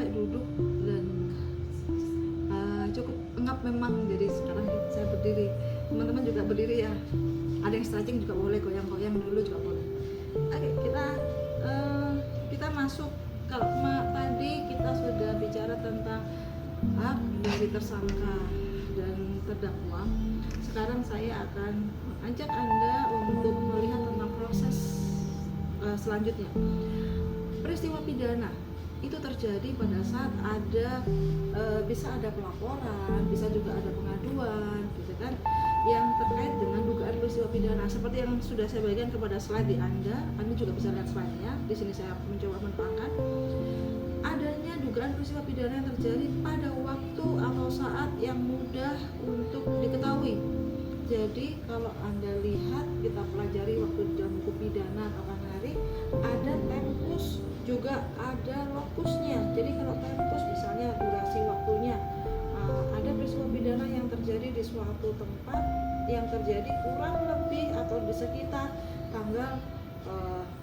sampai duduk dan cukup engap memang. Jadi sekarang saya berdiri, teman-teman juga berdiri ya, ada yang stretching juga boleh, goyang-goyang dulu juga boleh. Oke, kita masuk. Kalau tadi kita sudah bicara tentang hak dari tersangka dan terdakwa, sekarang saya akan ajak Anda untuk melihat tentang proses selanjutnya. Peristiwa pidana itu terjadi pada saat ada bisa ada pelaporan, bisa juga ada pengaduan, gitu kan, yang terkait dengan dugaan peristiwa pidana. Seperti yang sudah saya bagikan kepada slide di Anda juga bisa lihat slide-nya. Di sini saya mencoba menerangkan adanya dugaan peristiwa pidana yang terjadi pada waktu atau saat yang mudah untuk diketahui. Jadi kalau Anda lihat, kita pelajari waktu dalam buku pidana atau hari, ada tempus juga ada lokusnya. Jadi kalau tempus misalnya durasi waktunya, ada peristiwa pidana yang terjadi di suatu tempat yang terjadi kurang lebih atau di sekitar tanggal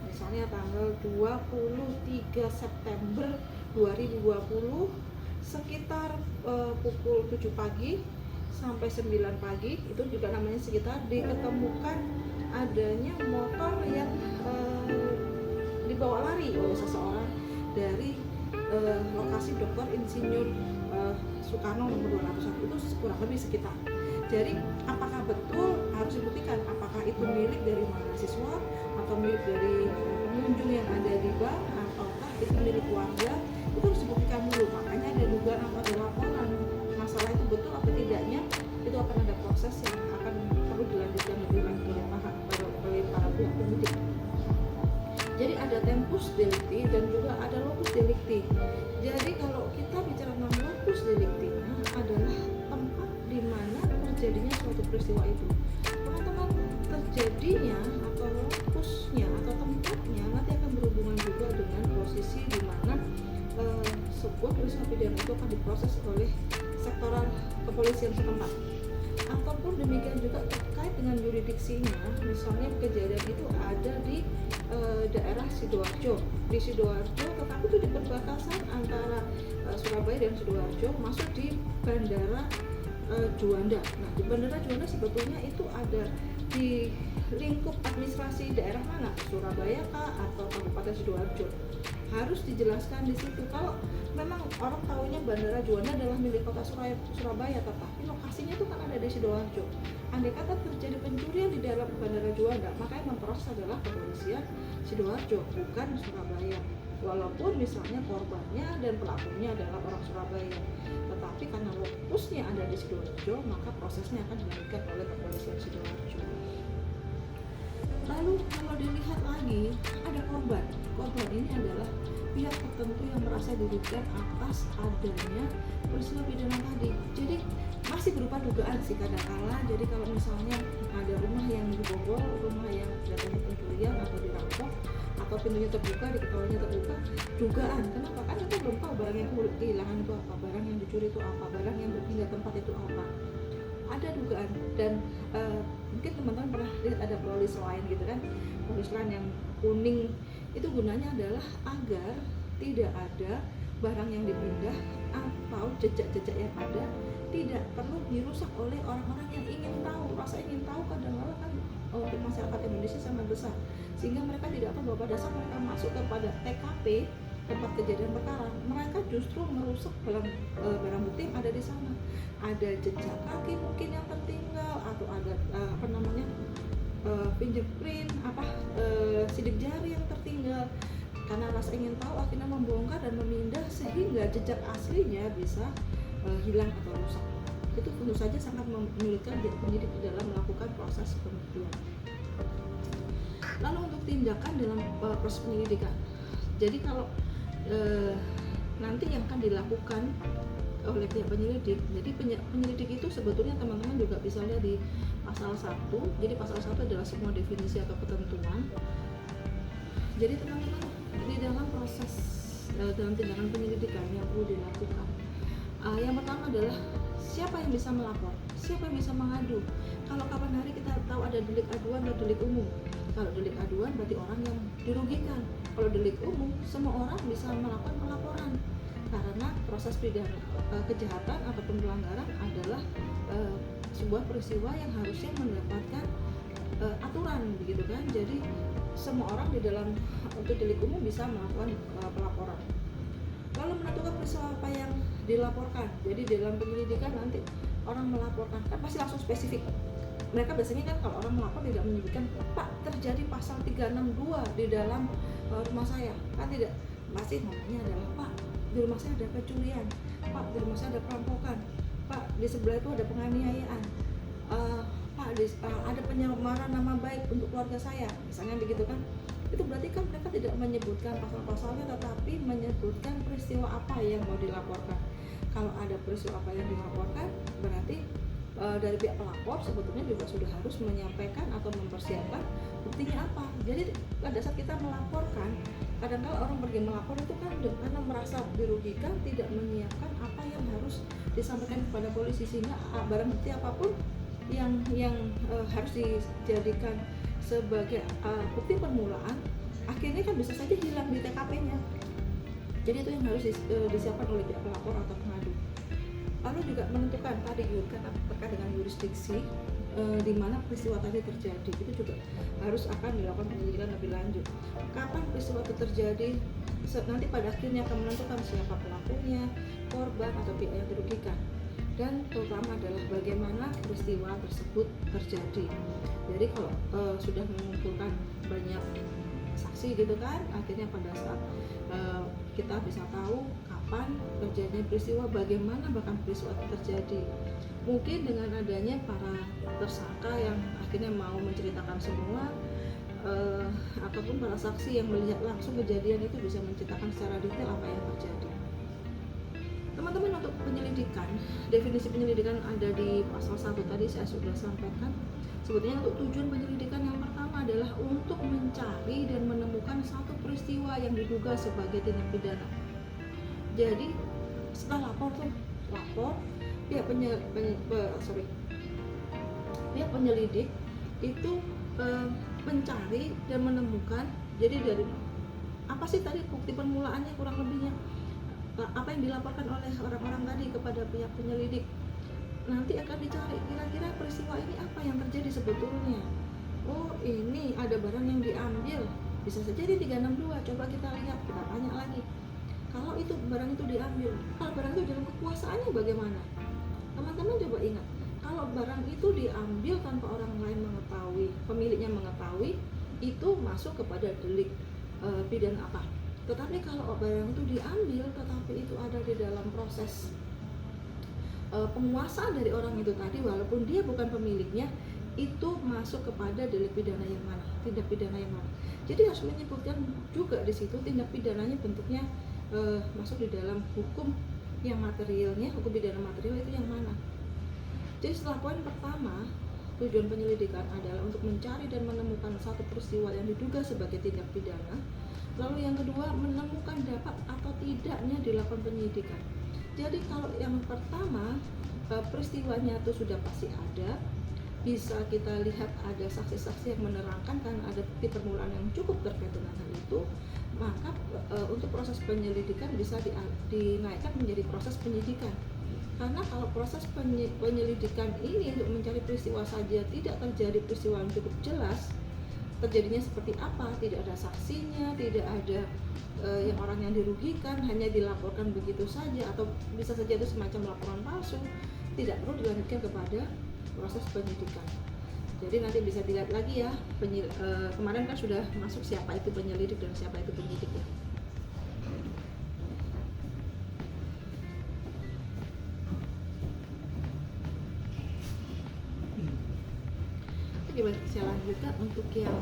misalnya tanggal 23 September 2020 sekitar pukul 7 pagi sampai 9 pagi, itu juga namanya sekitar, diketemukan adanya motor yang dibawa lari oleh seseorang dari lokasi Dr. Insinyur Soekarno nomor 201, itu kurang lebih sekitar. Jadi apakah betul, harus dibuktikan apakah itu milik dari mahasiswa atau milik dari pengunjung yang ada di bank, ataukah itu milik warga, itu harus dibuktikan dulu. Makanya ada dugaan atau ada laporan masalah itu betul atau tidaknya, itu akan ada proses yang akan perlu dilanjutkan lebih lanjut oleh para pihak penyidik. Jadi ada tempus delicti dan juga ada locus delicti. Jadi kalau kita bicara tentang locus delictinya adalah tempat di mana terjadinya suatu peristiwa itu. Teman-teman, terjadinya atau lokusnya atau tempatnya nanti akan berhubungan juga dengan posisi di mana sebuah peristiwa pidana itu akan diproses oleh sektoral kepolisian setempat. Ataupun demikian juga terkait dengan juridiksinya, misalnya kejadian itu ada di daerah Sidoarjo, di Sidoarjo, tetapi itu di perbatasan antara Surabaya dan Sidoarjo, masuk di Bandara Juanda. Nah, di Bandara Juanda sebetulnya itu ada di lingkup administrasi daerah mana? Surabaya kah atau Kabupaten Sidoarjo? Harus dijelaskan di situ. Kalau memang orang tahunya Bandara Juanda adalah milik kota Surabaya, tetapi lokasinya itu kan ada di Sidoarjo. Andai kata terjadi pencurian di dalam Bandara Juanda, maka yang memproses adalah kepolisian Sidoarjo, bukan Surabaya. Walaupun misalnya korbannya dan pelakunya adalah orang Surabaya, tetapi karena lokusnya ada di Sidoarjo, maka prosesnya akan dilakukan oleh kepolisian Sidoarjo. Lalu kalau dilihat lagi, ada korban. Korban ini adalah pihak tertentu yang merasa dirugikan atas adanya peristiwa pidana tadi. Jadi masih berupa dugaan sih kadang-kala. Jadi kalau misalnya ada rumah yang dibobol, rumah yang datangnya pencurian atau dirampok, atau pintunya terbuka, diketahuinya terbuka, dugaan. Kenapa? Kan kita belum tahu barang yang kehilangan itu apa, barang yang dicuri itu apa, barang yang berpindah tempat itu apa. Ada dugaan. Dan mungkin teman-teman pernah lihat ada polis lain gitu kan, polis lain yang kuning, itu gunanya adalah agar tidak ada barang yang dipindah atau jejak-jejak yang ada tidak perlu dirusak oleh orang-orang yang ingin tahu. Rasa ingin tahu kadang-kala kan untuk masyarakat Indonesia sangat besar, sehingga mereka tidak tahu bahwa pada saat mereka masuk kepada TKP, tempat kejadian perkara, mereka justru merusak barang bukti yang ada di sana. Ada jejak kaki mungkin yang tertinggal, atau ada fingerprint, sidik jari yang tertinggal. Karena rasa ingin tahu akhirnya membongkar dan memindah sehingga jejak aslinya bisa hilang atau rusak. Itu tentu saja sangat menyulitkan penyidik dalam melakukan proses pembuktian. Lalu untuk tindakan dalam proses penyelidikan, jadi kalau nanti yang akan dilakukan oleh pihak penyelidik, jadi penyelidik itu sebetulnya teman-teman juga bisa lihat di pasal 1. Jadi pasal 1 adalah semua definisi atau ketentuan. Jadi teman-teman, di dalam proses dalam tindakan penyelidikan yang perlu dilakukan, yang pertama adalah siapa yang bisa melapor, siapa yang bisa mengadu. Kalau kapan hari kita tahu ada delik aduan dan delik umum. Kalau delik aduan berarti orang yang dirugikan. Kalau delik umum, semua orang bisa melakukan pelaporan. karena proses pidana kejahatan ataupun pelanggaran adalah sebuah peristiwa yang harusnya mendapatkan aturan begitu kan. Jadi semua orang di dalam untuk delik umum bisa melakukan pelaporan. Lalu menentukan peristiwa apa yang dilaporkan. Jadi dalam penyelidikan nanti orang melaporkan kan pasti langsung spesifik. Mereka biasanya kan kalau orang melapor tidak menyebutkan, Pak terjadi pasal 362 di dalam rumah saya, kan tidak, masih namanya adalah Pak di rumah saya ada pencurian, Pak di rumah saya ada perampokan, Pak di sebelah itu ada penganiayaan, Pak ada penyemaran nama baik untuk keluarga saya, misalnya begitu kan. Itu berarti kan mereka tidak menyebutkan pasal-pasalnya, tetapi menyebutkan peristiwa apa yang mau dilaporkan. Kalau ada peristiwa apa yang dilaporkan, berarti dari pihak pelapor sebetulnya juga sudah harus menyampaikan atau mempersiapkan buktinya apa. Jadi pada saat kita melaporkan, kadang-kadang orang pergi melapor itu kan karena merasa dirugikan, tidak menyiapkan apa yang harus disampaikan kepada polisi, sehingga barang bukti apapun yang harus dijadikan sebagai bukti permulaan akhirnya kan bisa saja hilang di TKP-nya. Jadi itu yang harus disiapkan oleh pihak pelapor atau pengadu. Lalu juga menentukan tadi kan terkait dengan yurisdiksi di mana peristiwa tadi terjadi, itu juga harus akan dilakukan penyelidikan lebih lanjut. Kapan peristiwa itu terjadi, nanti pada akhirnya akan menentukan siapa pelakunya, korban atau pihak yang dirugikan, dan terutama adalah bagaimana peristiwa tersebut terjadi. Jadi kalau sudah mengumpulkan banyak saksi gitu kan, akhirnya pada saat kita bisa tahu kapan terjadinya peristiwa, bagaimana bahkan peristiwa terjadi. Mungkin dengan adanya para tersangka yang akhirnya mau menceritakan semua, ataupun para saksi yang melihat langsung kejadian itu bisa menceritakan secara detail apa yang terjadi. Teman-teman, untuk penyelidikan, definisi penyelidikan ada di pasal 1 tadi saya sudah sampaikan. Sebetulnya untuk tujuan penyelidikan yang pertama adalah untuk mencari dan menemukan satu peristiwa yang diduga sebagai tindak pidana. Jadi setelah lapor pihak penyelidik itu mencari dan menemukan. Jadi dari apa sih tadi bukti permulaannya kurang lebihnya, apa yang dilaporkan oleh orang-orang tadi kepada pihak penyelidik. Nanti akan dicari kira-kira peristiwa ini apa yang terjadi sebetulnya. Oh, ini ada barang yang diambil, bisa saja di 362. Coba kita lihat, kita tanya lagi. Kalau itu barang itu diambil, kalau barang itu dalam kekuasaannya bagaimana? Teman-teman coba ingat, kalau barang itu diambil tanpa orang lain mengetahui, pemiliknya mengetahui, itu masuk kepada delik pidana apa? Tetapi kalau barang itu diambil tetapi itu ada di dalam proses penguasaan dari orang itu tadi, walaupun dia bukan pemiliknya, itu masuk kepada delik pidana yang mana, tindak pidana yang mana. Jadi harus menyebutkan juga di situ tindak pidananya bentuknya masuk di dalam hukum yang materialnya, hukum pidana material itu yang mana. Jadi setelah poin pertama, tujuan penyelidikan adalah untuk mencari dan menemukan satu peristiwa yang diduga sebagai tindak pidana. Lalu yang kedua, menemukan dapat atau tidaknya dilakukan penyidikan. Jadi kalau yang pertama, peristiwanya itu sudah pasti ada, bisa kita lihat ada saksi-saksi yang menerangkan karena ada bukti permulaan yang cukup terkait dengan hal itu, maka untuk proses penyelidikan bisa dinaikkan menjadi proses penyidikan. Karena kalau proses penyelidikan ini untuk mencari peristiwa saja tidak terjadi peristiwa yang cukup jelas, terjadinya seperti apa, tidak ada saksinya, tidak ada yang orang yang dirugikan, hanya dilaporkan begitu saja, atau bisa saja itu semacam laporan palsu, tidak perlu dilanjutkan kepada proses penyidikan. Jadi nanti bisa dilihat lagi ya, kemarin kan sudah masuk siapa itu penyelidik dan siapa itu penyidik ya. Saya lanjutkan untuk yang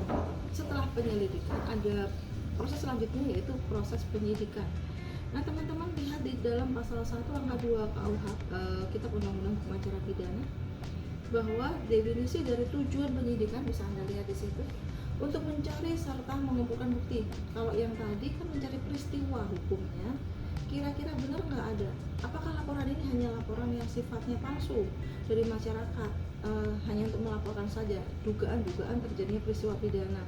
setelah penyelidikan, ada proses selanjutnya yaitu proses penyidikan. Nah teman-teman lihat di dalam pasal 1 angka 2 KUH Kitab Undang-Undang Hukum Acara Pidana, bahwa definisi dari tujuan penyidikan bisa Anda lihat di situ, untuk mencari serta mengumpulkan bukti. Kalau yang tadi kan mencari peristiwa hukumnya, kira-kira benar nggak ada, apakah laporan ini hanya laporan yang sifatnya palsu dari masyarakat, hanya untuk melaporkan saja dugaan-dugaan terjadinya peristiwa pidana.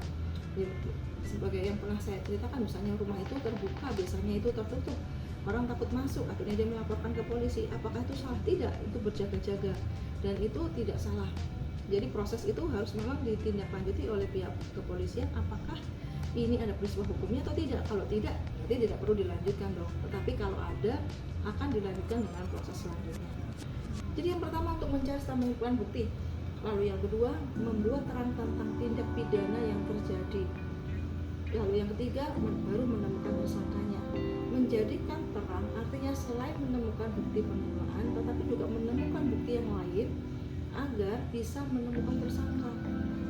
Sebagai yang pernah saya ceritakan, misalnya rumah itu terbuka, biasanya itu tertutup, orang takut masuk, akhirnya dia melaporkan ke polisi. Apakah itu salah? Tidak, itu berjaga-jaga dan itu tidak salah. Jadi proses itu harus memang ditindaklanjuti oleh pihak kepolisian, apakah ini ada peristiwa hukumnya atau tidak. Kalau tidak, berarti tidak perlu dilanjutkan dong. Tetapi kalau ada, akan dilanjutkan dengan proses selanjutnya. Jadi yang pertama untuk mencari serta mengumpulkan bukti. Lalu yang kedua, membuat terang tentang tindak pidana yang terjadi. Lalu yang ketiga, baru menemukan tersangkanya. Menjadikan terang artinya selain menemukan bukti permulaan, tetapi juga menemukan bukti yang lain agar bisa menemukan tersangka.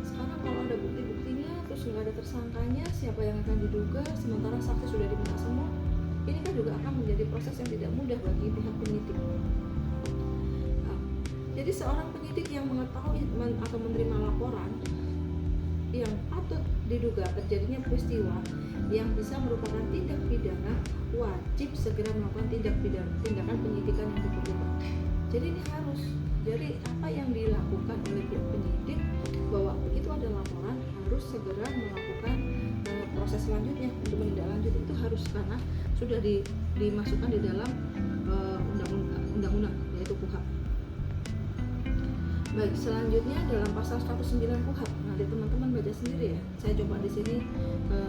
Sekarang kalau ada bukti-buktinya terus nggak ada tersangkanya, siapa yang akan diduga sementara saksi sudah diminta semua? Ini kan juga akan menjadi proses yang tidak mudah bagi pihak penyidik. Jadi seorang penyidik yang mengetahui atau menerima laporan yang patut diduga terjadinya peristiwa yang bisa merupakan tindak pidana, wajib segera melakukan tindakan penyidikan yang diperlukan. Jadi ini harus. Jadi apa yang dilakukan oleh pihak penyidik, bahwa begitu ada laporan harus segera melakukan proses selanjutnya untuk menindaklanjuti, itu harus, karena sudah dimasukkan di dalam undang-undang yaitu KUHP. Baik, selanjutnya dalam pasal 109 KUHP. Nanti teman-teman baca sendiri ya. Saya coba di sini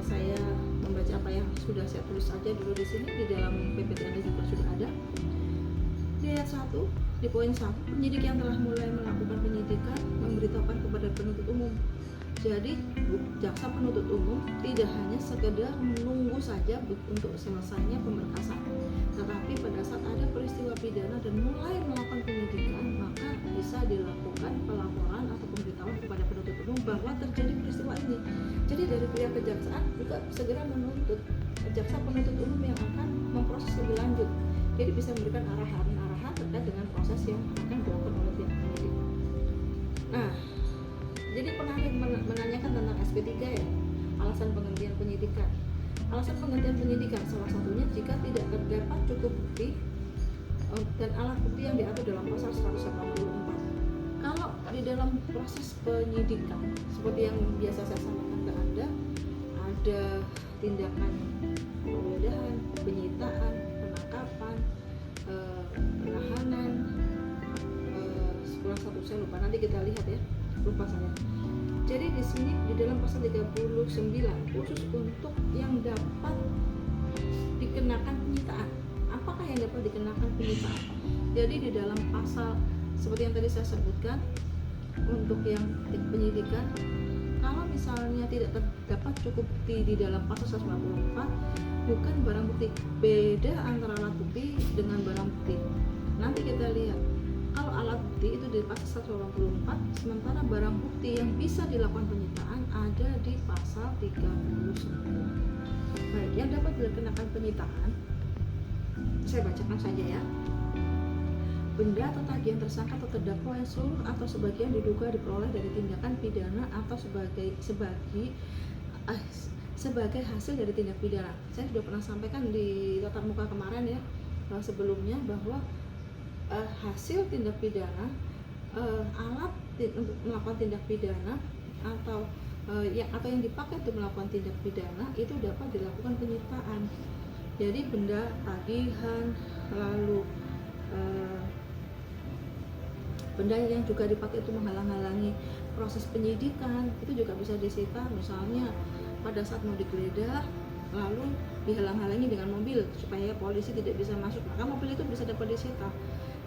saya membaca apa yang sudah saya tulis saja dulu di sini, di dalam PPTN juga sudah ada. Di ayat 1, di poin 1, penyidik yang telah mulai melakukan penyidikan memberitahukan kepada penuntut umum. Jadi jaksa penuntut umum tidak hanya sekedar menunggu saja untuk selesainya pemberkasan, tetapi pada saat ada peristiwa pidana dan mulai melakukan penyidikan, maka bisa dilakukan pelaporan atau pemberitahuan kepada penuntut umum bahwa terjadi peristiwa ini. Jadi dari pihak kejaksaan juga segera menuntut jaksa penuntut umum yang akan memproses lebih lanjut. Jadi bisa memberikan arahan terkait dengan proses yang akan dilakukan oleh pihak penyidik. Nah, jadi pernah menanyakan tentang SP3 ya, alasan penghentian penyidikan. Alasan penghentian penyidikan salah satunya jika tidak terdapat cukup bukti dan alat bukti yang diatur dalam pasal 184. Kalau di dalam proses penyidikan seperti yang biasa saya sampaikan ke Anda, ada tindakan penggeledahan, penyitaan, penangkapan, penahanan, kurang satu saya lupa, nanti kita lihat ya, lupa saya. Jadi di sini di dalam pasal 39 khusus untuk yang dapat dikenakan penyitaan. Apakah yang dapat dikenakan penyitaan? Jadi di dalam pasal seperti yang tadi saya sebutkan, untuk yang penyidikan, kalau misalnya tidak terdapat cukup bukti di dalam pasal 194, bukan barang bukti. Beda antara alat bukti dengan barang bukti. Nanti kita lihat, kalau alat bukti itu di pasal 184, sementara barang bukti yang bisa dilakukan penyitaan ada di pasal 39. Baik, yang dapat dikenakan penyitaan, saya bacakan saja ya. Benda atau tagihan tersangka atau terdakwa yang seluruh atau sebagian diduga diperoleh dari tindakan pidana atau sebagai hasil dari tindak pidana. Saya sudah pernah sampaikan di tatap muka kemarin ya, sebelumnya, bahwa hasil tindak pidana, alat untuk melakukan tindak pidana atau yang dipakai untuk melakukan tindak pidana itu dapat dilakukan penyitaan. Jadi benda, tagihan, lalu benda yang juga dipakai itu menghalang-halangi proses penyidikan itu juga bisa disita. Misalnya pada saat mau digeledah lalu dihalang-halangi dengan mobil supaya polisi tidak bisa masuk, maka mobil itu bisa dapat disita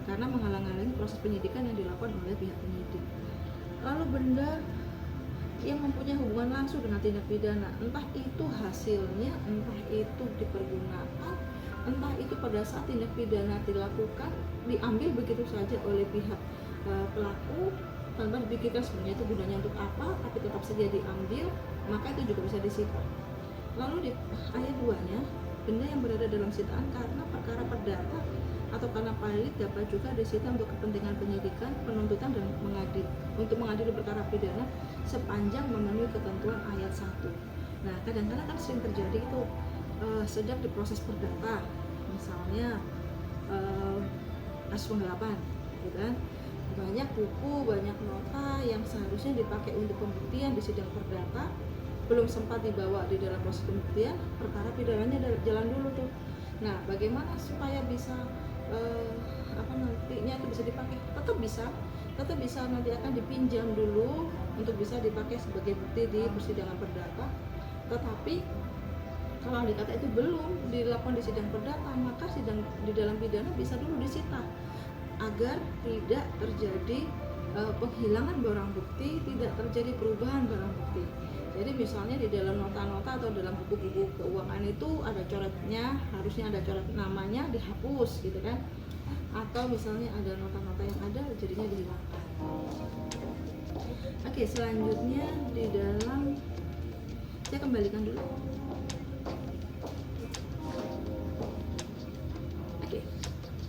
karena menghalang-halangi proses penyidikan yang dilakukan oleh pihak penyidik. Lalu benda yang mempunyai hubungan langsung dengan tindak pidana, entah itu hasilnya, entah itu dipergunakan, entah itu pada saat tindak pidana dilakukan diambil begitu saja oleh pihak pelaku tanpa dipikirkan sebenarnya itu gunanya untuk apa, tapi tetap saja diambil, maka itu juga bisa disita. Lalu di ayat 2-nya, benda yang berada dalam sitaan karena perkara perdata atau karena pailit dapat juga disita untuk kepentingan penyidikan, penuntutan, dan untuk mengadili perkara pidana sepanjang memenuhi ketentuan ayat 1. Nah, kadang-kadang kan sering terjadi itu sedang diproses perdata, misalnya kasus penggelapan, gitu kan. Banyak buku, banyak nota yang seharusnya dipakai untuk pembuktian di sidang perdata belum sempat dibawa di dalam proses pembuktian, perkara pidananya jalan dulu tuh. Nah, bagaimana supaya bisa nantinya itu bisa dipakai? Tetap bisa nanti akan dipinjam dulu untuk bisa dipakai sebagai bukti di persidangan perdata. Tetapi kalau andai kata itu belum dilakukan di sidang perdata, maka sidang di dalam pidana bisa dulu disita agar tidak terjadi penghilangan barang bukti, tidak terjadi perubahan barang bukti. Jadi misalnya di dalam nota-nota atau dalam buku-buku keuangan itu ada coretnya, harusnya ada coret namanya, dihapus gitu kan. Atau misalnya ada nota-nota yang ada jadinya dihilangkan. Oke, selanjutnya di dalam, saya kembalikan dulu.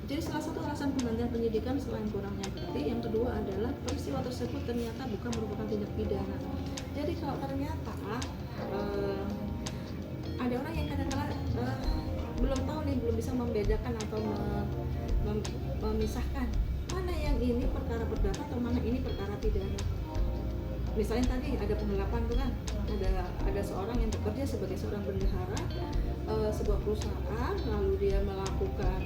Jadi salah satu alasan penghentian penyidikan selain kurangnya bukti, yang kedua adalah peristiwa tersebut ternyata bukan merupakan tindak pidana. Jadi kalau ternyata ada orang yang kadang-kadang belum tahu nih, belum bisa membedakan atau memisahkan mana yang ini perkara perdata atau mana ini perkara pidana. Misalnya tadi ada penggelapan tuh kan, ada seorang yang bekerja sebagai seorang bendahara sebuah perusahaan, lalu dia melakukan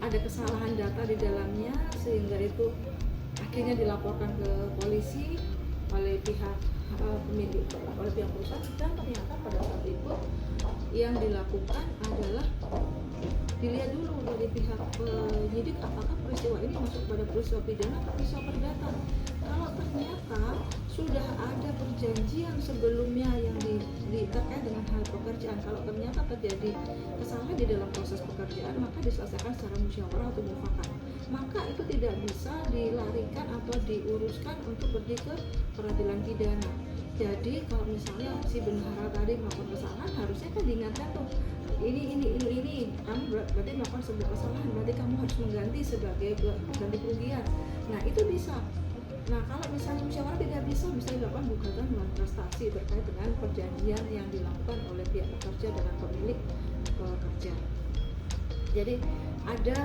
ada kesalahan data di dalamnya sehingga itu akhirnya dilaporkan ke polisi oleh pihak pemilik, oleh pihak perusahaan, dan ternyata pada saat itu yang dilakukan adalah dilihat dulu dari pihak penyidik apakah peristiwa ini masuk pada peristiwa pidana atau peristiwa perdata. Kalau ternyata sudah ada perjanjian sebelumnya yang terkait dengan hal pekerjaan, kalau ternyata terjadi kesalahan di dalam proses pekerjaan, maka diselesaikan secara musyawarah atau mufakat, maka itu tidak bisa dilarikan atau diuruskan untuk pergi ke peradilan pidana. Jadi kalau misalnya si bendahara tadi melakukan kesalahan, harusnya kan diingatkan tuh, ini kamu berarti melakukan sebuah kesalahan, berarti kamu harus mengganti sebagai ganti kerugian. Nah itu bisa. Nah kalau misalnya musyawarah tidak bisa dilakukan gugatan melawan prestasi terkait dengan perjanjian yang dilakukan oleh pihak pekerja dengan pemilik pekerja. Jadi ada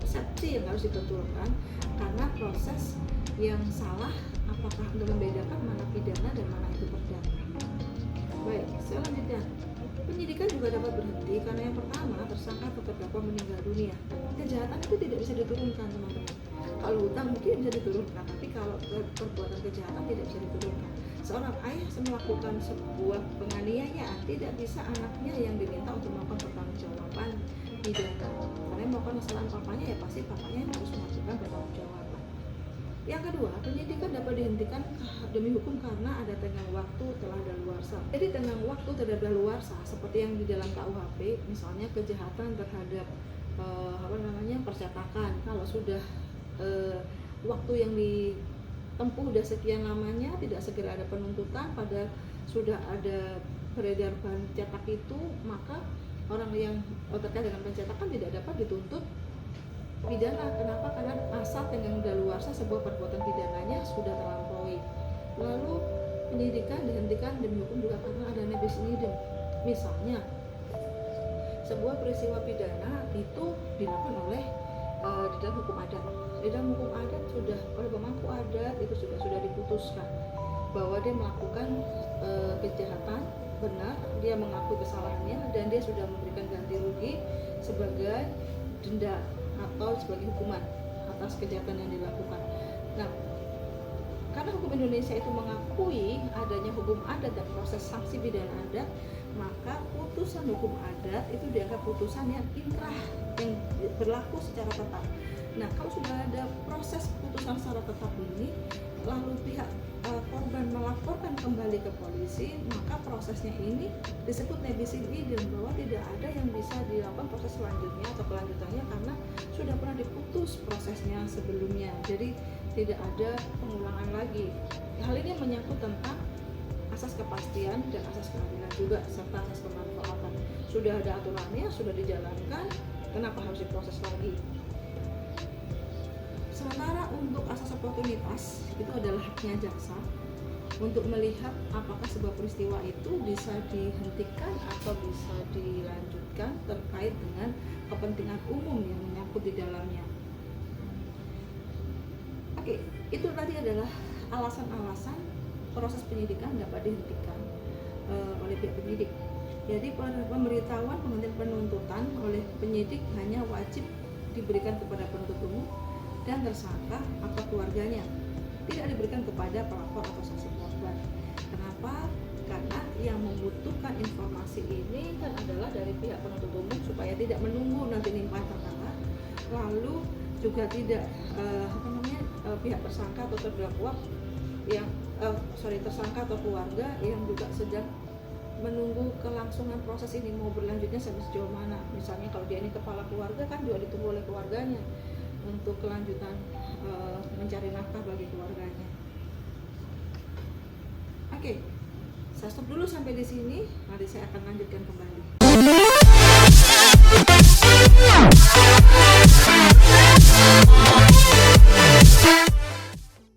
persepsi yang harus dibetulkan karena proses yang salah, apakah untuk membedakan mana pidana dan mana itu perdata. Baik, selanjutnya penyidikan juga dapat berhenti karena yang pertama, tersangka atau terdakwa meninggal dunia. Kejahatan itu tidak bisa diturunkan, teman-teman. Kalau hutang mungkin bisa diturunkan, tapi kalau perbuatan kejahatan tidak bisa diturunkan. Seorang ayah melakukan sebuah penganiayaan, tidak bisa anaknya yang diminta untuk melakukan pertanggungjawaban pidana. Karena yang melakukan kesalahan papanya, ya pasti papanya yang harus melakukan pertanggungjawaban. Yang kedua, penyidikan dapat dihentikan demi hukum karena ada tenggang waktu telah daluarsa. Jadi tenggang waktu telah daluarsa seperti yang di dalam KUHP, misalnya kejahatan terhadap percetakan. Kalau sudah waktu yang ditempuh udah sekian lamanya, tidak segera ada penuntutan, pada sudah ada beredar bahan cetak itu, maka orang yang terkait dengan pencetakan tidak dapat dituntut pidana. Kenapa? Karena masa tenggang daluarsa sebuah perbuatan pidananya sudah terlampaui. Lalu penyidikan dihentikan demi hukum juga karena ada nebis in idem. Misalnya sebuah peristiwa pidana itu dilakukan oleh di dalam hukum adat. Di dalam hukum adat sudah oleh pemangku adat itu sudah diputuskan bahwa dia melakukan kejahatan, benar, dia mengakui kesalahannya dan dia sudah memberikan ganti rugi sebagai denda atau sebagai hukuman atas kejahatan yang dilakukan. Nah, karena hukum Indonesia itu mengakui adanya hukum adat dan proses sanksi pidana adat, maka putusan hukum adat itu dianggap putusan yang inkrah, yang berlaku secara tetap. Nah, kalau sudah ada proses putusan secara tetap ini, lalu pihak korban melaporkan kembali ke polisi, maka prosesnya ini disebut nebis in idem, bahwa tidak ada yang bisa dilakukan proses selanjutnya atau kelanjutannya karena sudah pernah diputus prosesnya sebelumnya. Jadi tidak ada pengulangan lagi. Hal ini menyangkut tentang asas kepastian dan asas keadilan juga serta asas kemanfaatan. Sudah ada aturannya, sudah dijalankan, kenapa harus diproses lagi? Sementara untuk asas oportunitas itu adalah haknya jaksa untuk melihat apakah sebuah peristiwa itu bisa dihentikan atau bisa dilanjutkan terkait dengan kepentingan umum yang menyangkut di dalamnya. Oke, itu tadi adalah alasan-alasan proses penyidikan dapat dihentikan oleh pihak penyidik. Jadi pemberitahuan penghentian penuntutan oleh penyidik hanya wajib diberikan kepada penuntut umum dan tersangka atau keluarganya, tidak diberikan kepada pelapor atau saksi korban. Kenapa? Karena yang membutuhkan informasi ini kan adalah dari pihak penuntut umum supaya tidak menunggu nanti limpah perkara, lalu juga tidak pihak tersangka atau terdakwa yang tersangka atau keluarga yang juga sedang menunggu kelangsungan proses ini mau berlanjutnya sampai sejauh mana. Misalnya kalau dia ini kepala keluarga kan juga ditunggu oleh keluarganya untuk kelanjutan mencari nafkah bagi keluarganya. Oke, saya stop dulu sampai di sini. Nanti saya akan lanjutkan kembali.